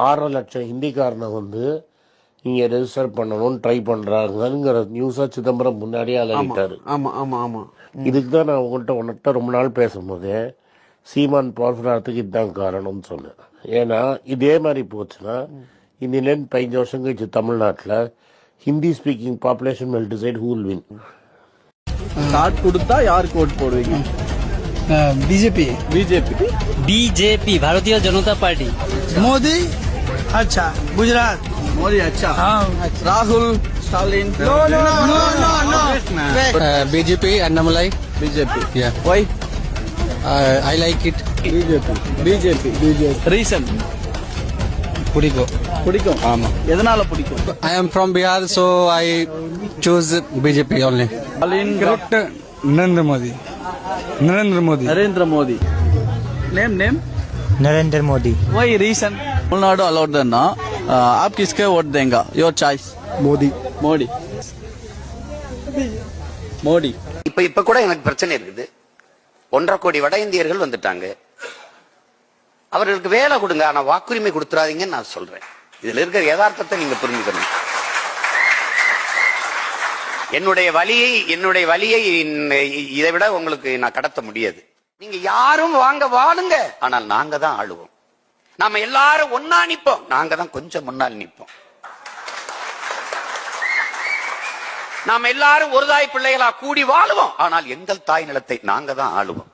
6 லட்சம் ஹிந்திக்காரனை வந்து இங்கே ரெஜிஸ்டர் பண்ணணும்னு ட்ரை பண்ணுறாங்கங்கிற நியூஸாக சிதம்பரம் முன்னாடியே அலறிட்டாரு. இதுக்கு தான் நான் உங்கள்கிட்ட ரொம்ப நாள் பேசும்போது சீமான் போராட்டத்துக்கு இதுதான் காரணம்னு சொன்னேன். ஏன்னா இதே மாதிரி போச்சுன்னா இன்னிலேருந்து 15 வருஷம் கழிச்சு தமிழ்நாட்டில் Hindi speaking population will decide who will win. Card கொடுத்தா யாருக்கு ஓட்டு போடுவீங்க? BJP BJP BJP Bharatiya Janata party. Modi अच्छा गुजरात मोदी अच्छा हाँ Rahul Stalin no no no no no BJP Annamalai BJP Yeah. why I like it. BJP reason பிடிக்கும் ஆமா. எதனால பிடிக்கும்? I am from Bihar, so I choose BJP only. Stalin Narendra Modi Narendra Modi name Narendra Modi. why reason? Tamil Nadu allowed देना आप किसके वोट देंगे? Your choice. मोदी மோடி இப்ப கூட எனக்கு பிரச்சனை இருக்குது. 1.5 கோடி வட இந்தியர்கள் வந்துட்டாங்க. அவர்களுக்கு வேலை கொடுங்க, ஆனா வாக்குரிமை கொடுத்துறாதீங்கன்னு நான் சொல்றேன். இதுல இருக்கிற யதார்த்தத்தை நீங்க புரிஞ்சுக்கணும். என்னுடைய வலியை இதை விட உங்களுக்கு நான் கடத்த முடியாது. நீங்க யாரும் வாழுங்க, ஆனால் நாங்க தான் ஆளுவோம். நாம எல்லாரும் ஒன்னா நிப்போம், நாங்க தான் கொஞ்சம் முன்னால் நிப்போம். நாம எல்லாரும் ஒரு தாய் பிள்ளைகளா கூடி வாழுவோம், ஆனால் எங்கள் தாய் நிலத்தை நாங்க தான் ஆளுவோம்.